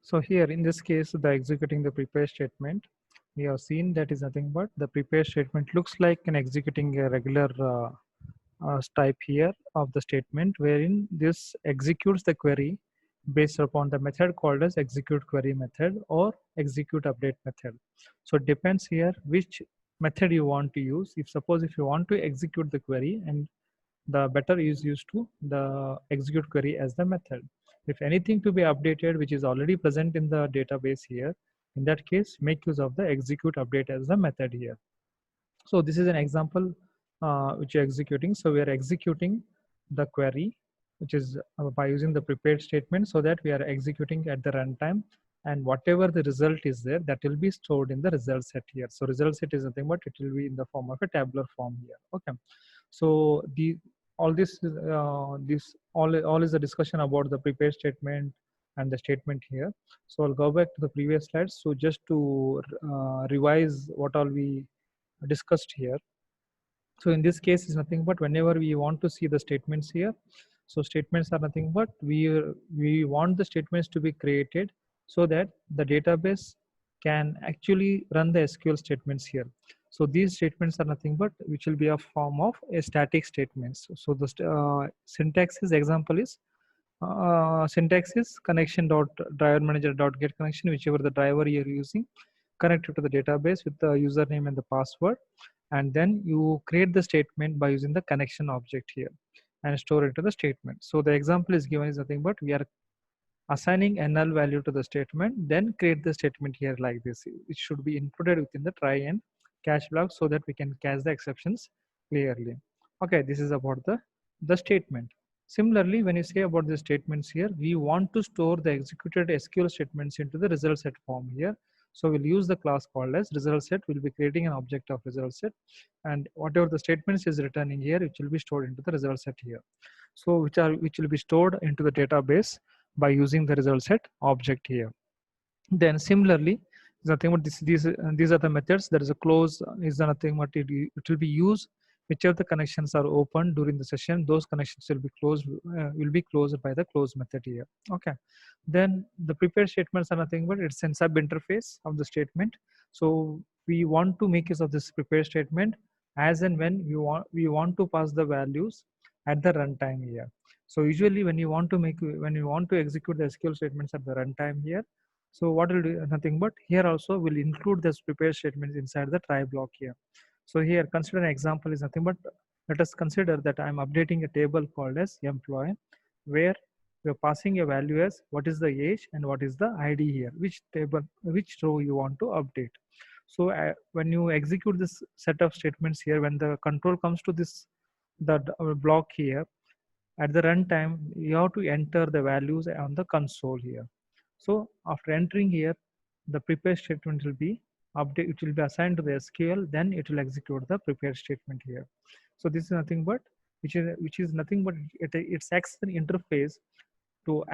So here in this case, the executing the prepare statement, we have seen that is nothing but the prepare statement looks like an executing a regular type here of the statement, wherein this executes the query based upon the method called as execute query method or execute update method. So it depends here which method you want to use. If suppose if you want to execute the query, and the better is used to the execute query as the method. If anything to be updated which is already present in the database here, in that case make use of the execute update as the method here. So this is an example which you're executing. So we are executing the query which is by using the prepared statement, so that we are executing at the runtime, and whatever the result is there, that will be stored in the result set here. So result set is nothing but it will be in the form of a tabular form here. Okay. So the all this all is a discussion about the prepared statement and the statement here. So I'll go back to the previous slides. So just to revise what all we discussed here. So in this case is nothing but whenever we want to see the statements here, so statements are nothing but we want the statements to be created so that the database can actually run the SQL statements here. So these statements are nothing but which will be a form of a static statements. So the syntax is example is syntax is connection dot driver manager dot get connection, whichever the driver you're using, connect it to the database with the username and the password, and then you create the statement by using the connection object here and store it to the statement. So the example is given is nothing but we are assigning a null value to the statement, then create the statement here like this. It should be included within the try and catch block so that we can catch the exceptions clearly. Okay, this is about the statement. Similarly, when you say about the statements here, we want to store the executed SQL statements into the result set form here. So we'll use the class called as result set. We'll be creating an object of result set, and whatever the statements is returning here, it will be stored into the result set here. So which will be stored into the database by using the result set object here. Then similarly, nothing but these are the methods. There is a close is nothing but it will be used whichever the connections are open during the session, those connections will be closed by the close method here. Okay. Then the prepare statements are nothing but it's a sub interface of the statement. So we want to make use of this prepare statement as and when we want to pass the values at the runtime here. So usually when you want to execute the SQL statements at the runtime here, so what will do nothing but here also will include this prepare statements inside the try block here. So here consider an example is nothing but let us consider that I'm updating a table called as employee, where we're passing a value as what is the age and what is the ID here, which row you want to update. So when you execute this set of statements here, when the control comes to this block here, at the runtime you have to enter the values on the console here. So after entering here, the prepare statement will be update. It will be assigned to the SQL. Then it will execute the prepare statement here. So this is nothing but which is nothing but it acts as an interface to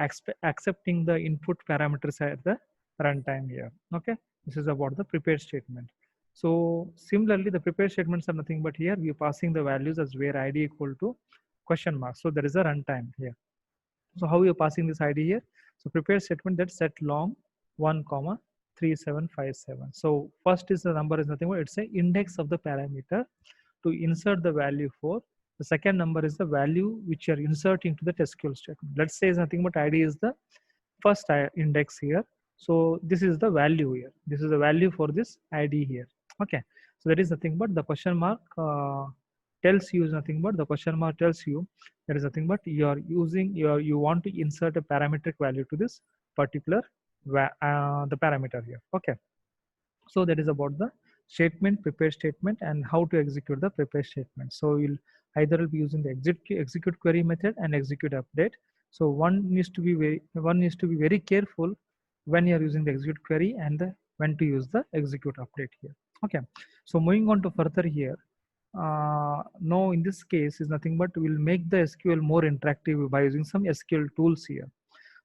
accepting the input parameters at the runtime here. Okay, this is about the prepare statement. So similarly, the prepare statements are nothing but here we are passing the values as where ID equal to question mark. So there is a runtime here. So how you are passing this ID here? So prepare statement that set long 1 comma 3757. So first is the number is nothing but it's a index of the parameter to insert the value for. The second number is the value which you are inserting to the SQL statement. Let's say is nothing but ID is the first index here. So this is the value here. This is the value for this ID here. Okay. So that is nothing but the question mark tells you is nothing but the question mark tells you there is nothing but you are using you want to insert a parametric value to this particular the parameter here. Okay. So that is about the statement, prepare statement, and how to execute the prepare statement. So you'll either be using the execute query method and execute update. So one needs to be very careful when you are using the execute query and when to use the execute update here. Okay. So moving on to further here. Now in this case is nothing but we'll make the SQL more interactive by using some SQL tools here.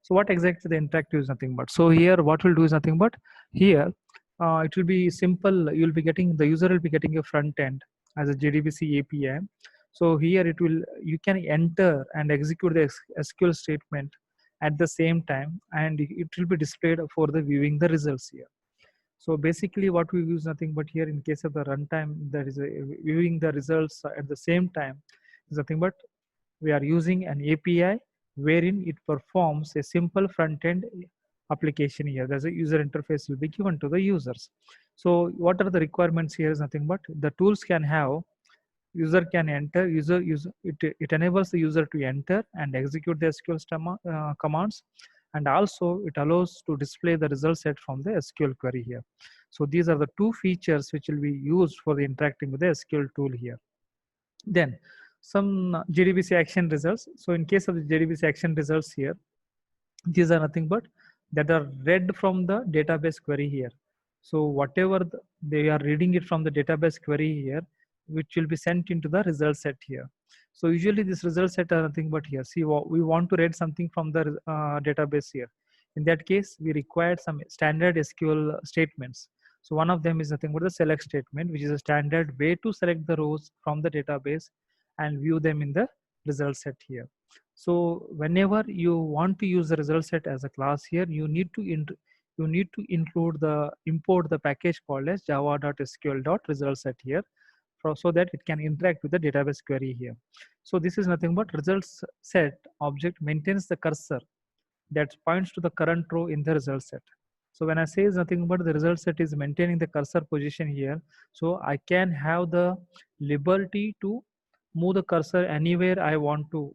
So what exactly the interactive is nothing but. So here what we'll do is nothing but here it will be simple. You'll be getting the user will be getting a front end as a JDBC API. So here you can enter and execute the SQL statement at the same time, and it will be displayed for the viewing the results here. So basically what we use nothing but here in case of the runtime, that is viewing the results at the same time, is nothing but we are using an API wherein it performs a simple front-end application here. There's a user interface will be given to the users. So what are the requirements here is nothing but the tools can have user can enter it enables the user to enter and execute the commands, and also it allows to display the result set from the SQL query here. So these are the two features which will be used for the interacting with the SQL tool here. Then some JDBC action results. So in case of the JDBC action results here, these are nothing but that are read from the database query here. So whatever they are reading it from the database query here, which will be sent into the result set here. So usually this result set are nothing but here. See, we want to read something from the database here. In that case, we required some standard SQL statements. So one of them is nothing but the select statement, which is a standard way to select the rows from the database and view them in the result set here. So whenever you want to use the result set as a class here, you need to import the package called as java.sql.resultset here, so that it can interact with the database query here. So this is nothing but results set object maintains the cursor that points to the current row in the result set. So when I say is nothing but the result set is maintaining the cursor position here, so I can have the liberty to move the cursor anywhere I want to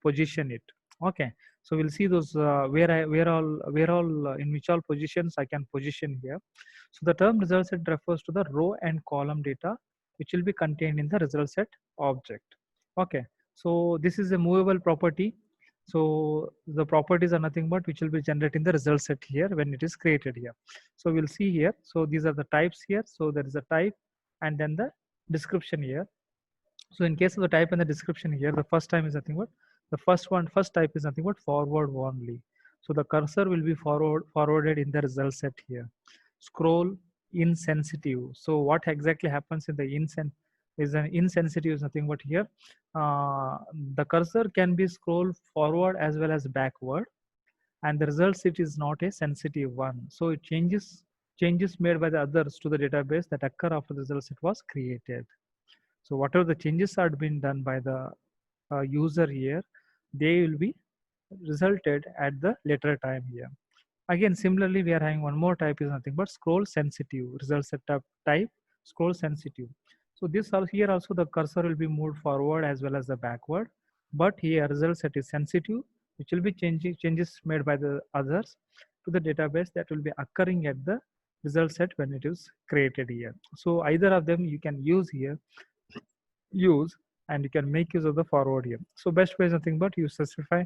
position it. Okay, so we'll see those where all in which all positions I can position here. So the term result set refers to the row and column data which will be contained in the result set object. Okay, so this is a movable property. So the properties are nothing but which will be generating the result set here when it is created here. So we'll see here. So these are the types here. So there is a type and then the description here. So in case of the type and the description here, the first time is nothing but the first type is nothing but forward only. So the cursor will be forwarded in the result set here. Scroll insensitive. So what exactly happens in the insensitive is nothing but here. The cursor can be scrolled forward as well as backward, and the result set is not a sensitive one. So it changes made by the others to the database that occur after the result set was created. So whatever the changes are being done by the user here, they will be resulted at the later time here. Again, similarly, we are having one more type is nothing but scroll sensitive. Result setup type scroll sensitive. So this here also the cursor will be moved forward as well as the backward. But here result set is sensitive, which will be changes made by the others to the database that will be occurring at the result set when it is created here. So either of them you can use here, and you can make use of the forward here. So best way is nothing but you specify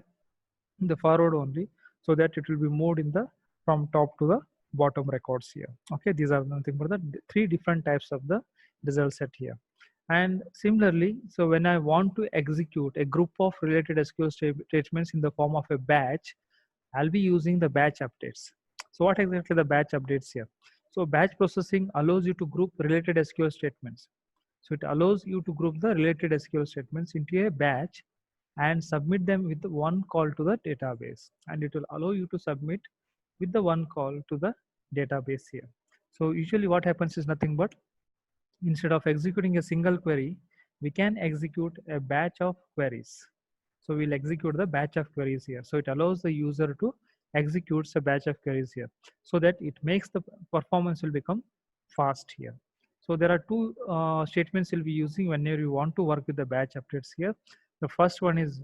the forward only, so that it will be moved in the from top to the bottom records here. Okay, these are nothing but the three different types of the result set here. And similarly, so when I want to execute a group of related SQL statements in the form of a batch, I'll be using the batch updates. So what exactly the batch updates here? So batch processing allows you to group related SQL statements. So it allows you to group the related SQL statements into a batch and submit them with one call to the database, and it will allow you to submit with the one call to the database here. So usually what happens is nothing but instead of executing a single query, we can execute a batch of queries. So we'll execute the batch of queries here. So it allows the user to execute a batch of queries here, so that it makes the performance will become fast here. So there are two statements you'll be using whenever you want to work with the batch updates here. The first one is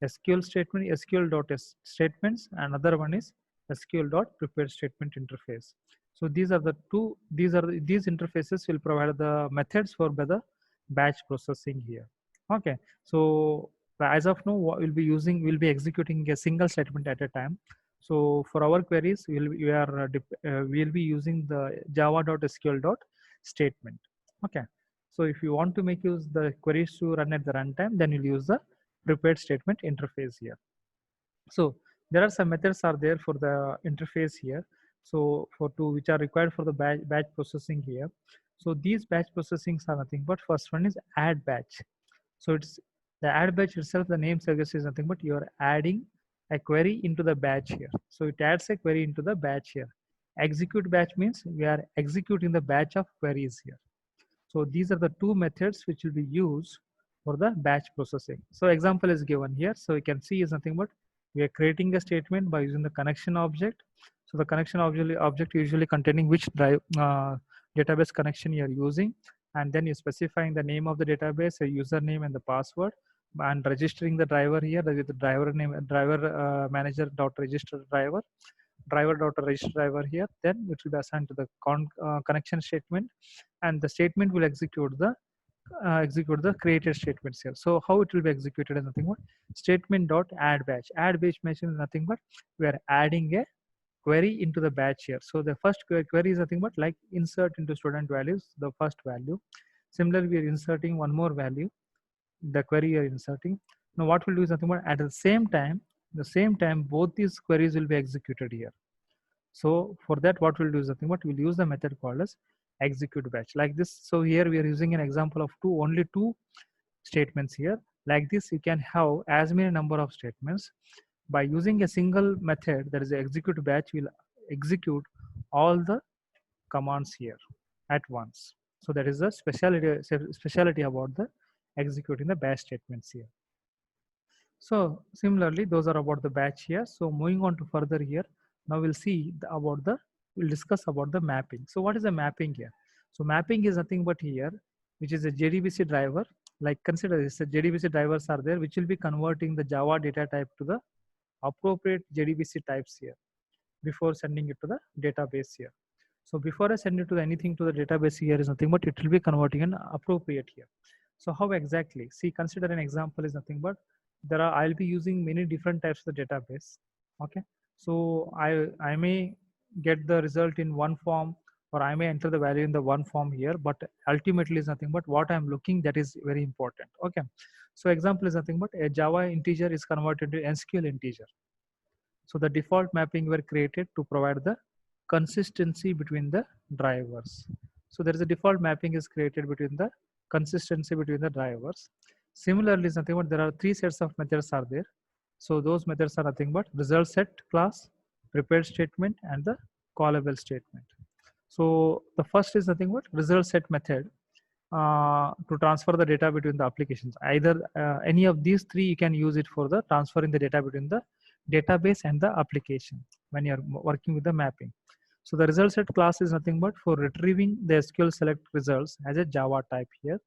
SQL statement, SQL.statements, and another one is SQL.prepare statement interface. So these are the two, these interfaces will provide the methods for the batch processing here. Okay, so as of now, what we'll be executing a single statement at a time. So for our queries, we'll be using the java.sql.statement. Okay, so if you want to make use the queries to run at the runtime, then you'll use the prepared statement interface here. So there are some methods are there for the interface here. So which are required for the batch processing here. So these batch processings are nothing but first one is add batch. So it's the add batch itself, the name suggests is nothing but you're adding a query into the batch here. So it adds a query into the batch here. Execute batch means we are executing the batch of queries here. So these are the two methods which will be used for the batch processing. So example is given here. So you can see is nothing but we are creating a statement by using the connection object. So the connection object usually containing which database connection you are using, and then you're specifying the name of the database, a username and the password, and registering the driver here with the driver name, driver manager dot register driver dot register driver here. Then it will be assigned to the connection statement, and the statement will execute the created statements here. So how it will be executed is nothing but statement dot add batch. Add batch mentions nothing but we are adding a query into the batch here. So the first query is nothing but like insert into student values, the first value. Similarly, we are inserting one more value, the query you are inserting. Now what we'll do is nothing but at the same time, both these queries will be executed here. So for that, what we'll do is nothing but we'll use the method called as execute batch like this. So here we are using an example of only two statements here. Like this, you can have as many number of statements. By using a single method, that is the execute batch, will execute all the commands here at once. So that is the speciality about the executing the batch statements here. So similarly, those are about the batch here. So moving on to further here, now we'll see we'll discuss about the mapping. So what is the mapping here? So mapping is nothing but here, which is a JDBC driver. Like consider this, the JDBC drivers are there, which will be converting the Java data type to the appropriate JDBC types here before sending it to the database here. So before I send it to anything to the database here is nothing but it will be converting an appropriate here. So how exactly? See, consider an example is nothing but I'll be using many different types of the database. Okay. So I may get the result in one form, or I may enter the value in the one form here, but ultimately is nothing but what I'm looking, that is very important. Okay. So example is nothing but a Java integer is converted to SQL integer. So the default mapping were created to provide the consistency between the drivers. So there is a default mapping is created between the consistency between the drivers. Similarly, nothing but there are three sets of methods are there. So those methods are nothing but result set class, prepared statement, and the callable statement. So the first is nothing but result set method to transfer the data between the applications. Either any of these three, you can use it for the transferring the data between the database and the application when you're working with the mapping. So the result set class is nothing but for retrieving the SQL select results as a Java type here.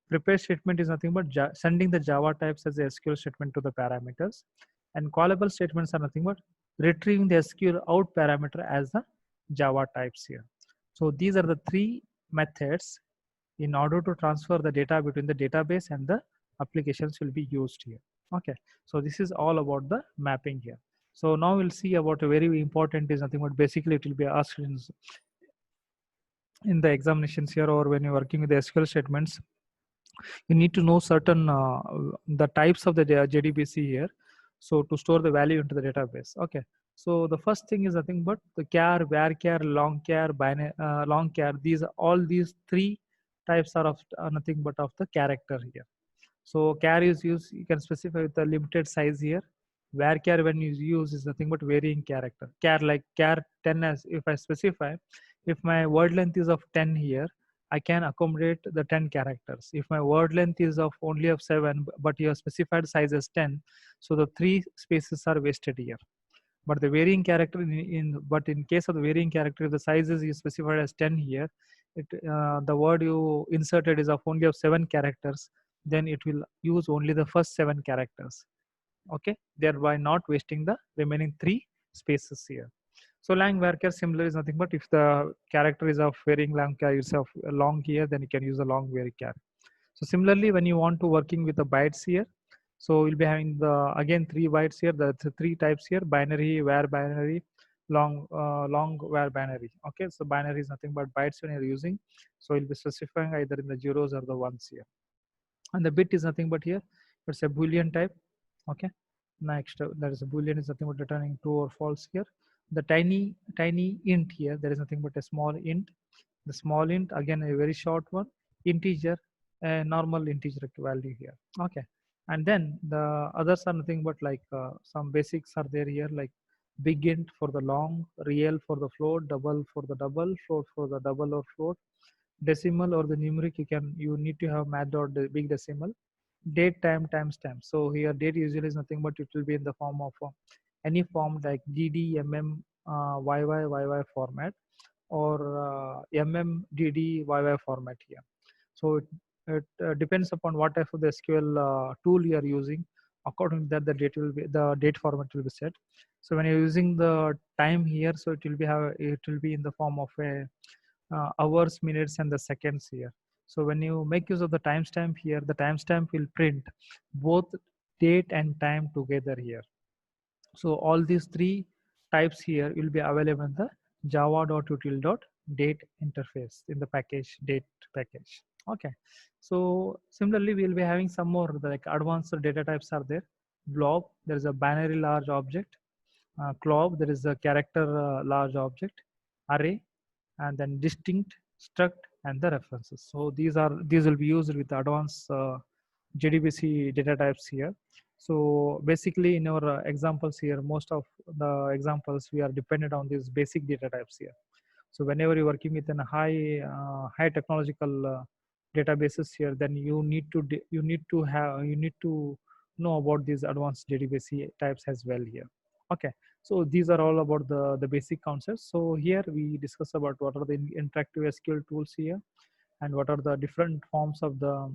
Prepare statement is nothing but sending the Java types as a SQL statement to the parameters. And callable statements are nothing but retrieving the SQL out parameter as the Java types here. So these are the three methods in order to transfer the data between the database and the applications will be used here. Okay, so this is all about the mapping here. So now we'll see about a very important is nothing but basically it will be asked in the examinations here, or when you're working with the SQL statements, you need to know certain the types of the JDBC here. So to store the value into the database. Okay. So the first thing is nothing but the char, varchar, longchar, binary, longchar. These three types are of nothing but of the character here. So char is used, you can specify with the limited size here. Varchar when you use is nothing but varying character. Char like char 10 as if I specify, if my word length is of 10 here, I can accommodate the 10 characters. If my word length is of only of 7, but your specified size is 10, so the 3 spaces are wasted here. But the varying character in case of the varying character, if the size is specified as 10 here, the word you inserted is of only of 7 characters, then it will use only the first 7 characters. Okay, thereby not wasting the remaining 3 spaces here. So lang varchar similar is nothing but if the character is of varying long char is of long here, then you can use the long varchar. So similarly, when you want to working with the bytes here, so we'll be having the again 3 bytes here, the 3 types here: binary, var binary, long var binary. Okay, so binary is nothing but bytes when you're using. So we'll be specifying either in the zeros or the ones here. And the bit is nothing but here, it's a Boolean type. Okay, next that is a Boolean is nothing but returning true or false here. The tiny int here, there is nothing but a small int. The small int again a very short one, integer, a normal integer value here. Okay, And then the others are nothing but like some basics are there here, like big int for the long, real for the float, double for the double, float for the double or float, decimal or the numeric. You need to have math or the big decimal, date, time, timestamp. So here date usually is nothing but it will be in the form of any form like dd, YY format, or YY format here. So it depends upon what type of the SQL tool you are using. According to that, the date format will be set. So when you're using the time here, so it will be in the form of a hours, minutes, and the seconds here. So when you make use of the timestamp here, the timestamp will print both date and time together here. So all these three types here will be available in the java.util.date interface in the package date package. Okay. So similarly, we'll be having some more like advanced data types are there. Blob, there is a binary large object. Clob, there is a character large object. Array, and then distinct, struct, and the references. So these will be used with advanced JDBC data types here. So basically in our examples here, most of the examples we are dependent on these basic data types here. So whenever you're working with a high technological databases here, then you need to know about these advanced JDBC types as well here. Okay, so these are all about the basic concepts. So here we discuss about what are the interactive SQL tools here, and what are the different forms of the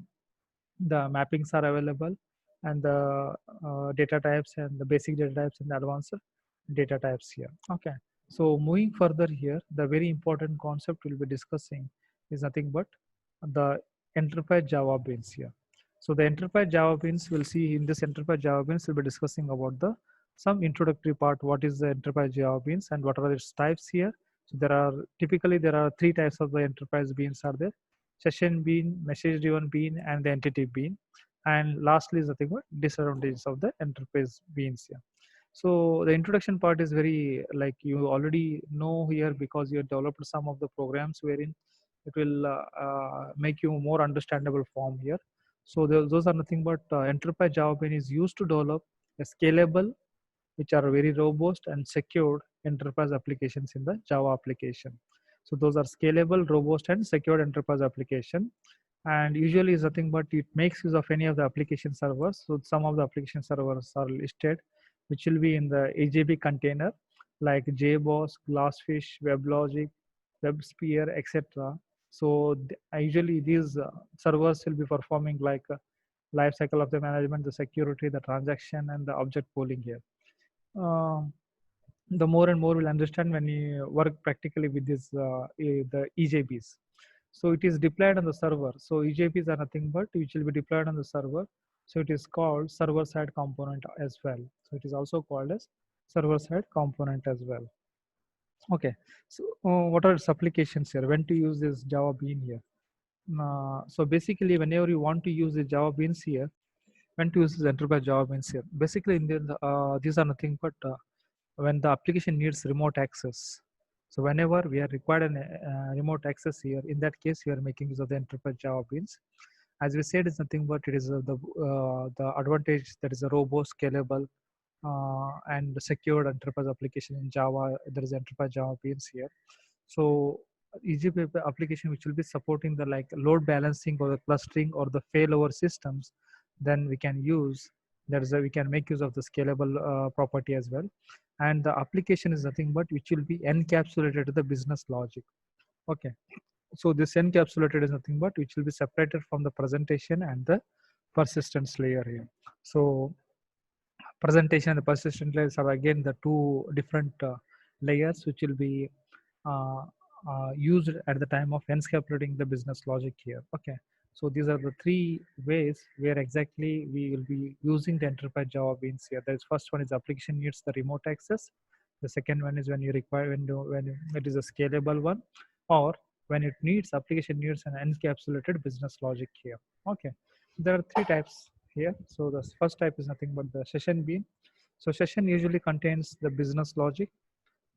mappings are available, and the data types and the basic data types and the advanced data types here. Okay, so moving further here, the very important concept we'll be discussing is nothing but the enterprise Java beans here. So the enterprise Java beans, we'll see in this enterprise Java beans, we'll be discussing about the some introductory part, what is the enterprise Java beans and what are its types here. So there are three types of the enterprise beans are there: session bean, message driven bean, and the entity bean. And lastly is nothing but disadvantages of the enterprise beans here. So the introduction part is very like you already know here, because you have developed some of the programs wherein it will make you more understandable form here. So those are nothing but enterprise Java bean is used to develop a scalable, which are very robust and secured enterprise applications in the Java application. So those are scalable, robust, and secured enterprise application. And usually is nothing but it makes use of any of the application servers. So some of the application servers are listed, which will be in the AJB container, like JBoss, Glassfish, WebLogic, WebSphere, etc. So usually these servers will be performing like life cycle of the management, the security, the transaction, and the object pooling here. Um, the more and more we'll understand when you work practically with this the EJBs. So it is deployed on the server. So EJBs are nothing but which will be deployed on the server. So it is called server-side component as well. So it is also called as server-side component as well. Okay. So what are its applications here? When to use this Java Bean here? So basically, whenever you want to use the Java Beans here, when to use this enterprise Java Beans here? Basically, these are nothing but when the application needs remote access. So whenever we are required an remote access here, in that case, we are making use of the enterprise Java Beans. As we said, it's nothing but it is the advantage that is a robust, scalable, and secured enterprise application in Java. There is enterprise Java Beans here. So EGP application which will be supporting the like load balancing or the clustering or the failover systems, then we can use we can make use of the scalable property as well. And the application is nothing but which will be encapsulated to the business logic. Okay, so this encapsulated is nothing but which will be separated from the presentation and the persistence layer here. So presentation and the persistent layers are again the two different layers which will be uh, used at the time of encapsulating the business logic here. Okay, so these are the three ways where exactly we will be using the enterprise Java Beans here. The first one is application needs the remote access. The second one is when you require when it is a scalable one, or when it needs application needs an encapsulated business logic here. Okay, there are three types here. So the first type is nothing but the session bean. So session usually contains the business logic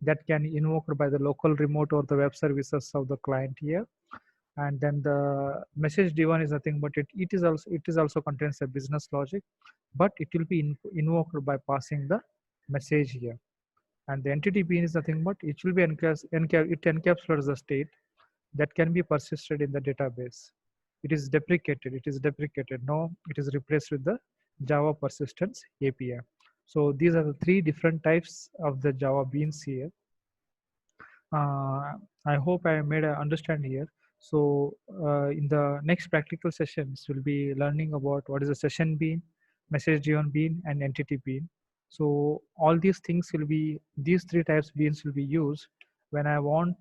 that can be invoked by the local remote or the web services of the client here. And then the message driven is nothing but it is also contains a business logic, but it will be invoked by passing the message here. And the entity bean is nothing but it will be it encapsulates the state that can be persisted in the database. It is deprecated. No, it is replaced with the Java persistence API. So these are the three different types of the Java beans here. uh, I hope I made a understand here. So in the next practical sessions, we'll be learning about what is a session bean, message driven bean, and entity bean. So all these things will be, these three types beans will be used when I want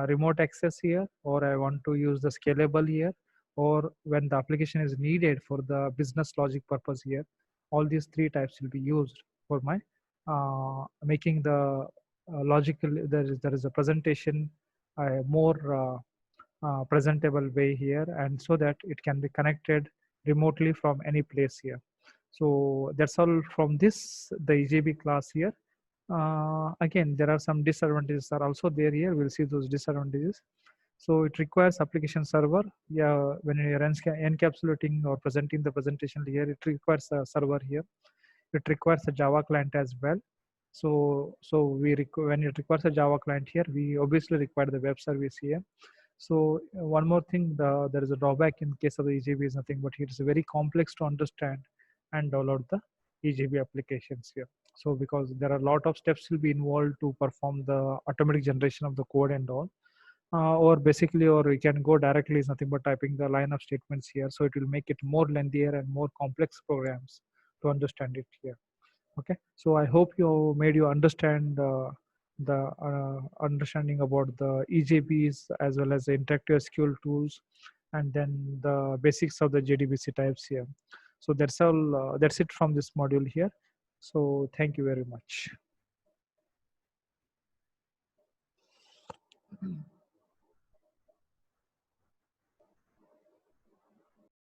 remote access here, or I want to use the scalable here, or when the application is needed for the business logic purpose here. All these three types will be used for my making the logical, there is a presentation more presentable way here, and so that it can be connected remotely from any place here. So that's all from this the EJB class here. Again, there are some disadvantages are also there here. We'll see those disadvantages. So it requires application server. Yeah, when you're encapsulating or presenting the presentation here, it requires a server here. It requires a Java client as well. So when it requires a Java client here, we obviously require the web service here. So one more thing, there is a drawback in case of the EJB is nothing but it is very complex to understand and download the EJB applications here. So because there are a lot of steps will be involved to perform the automatic generation of the code and all. Or basically, or we can go directly is nothing but typing the line of statements here. So it will make it more lengthier and more complex programs to understand it here. Okay, so I hope you made you understand the understanding about the EJBs as well as the interactive SQL tools, and then the basics of the JDBC types here. So that's all. That's it from this module here. So thank you very much.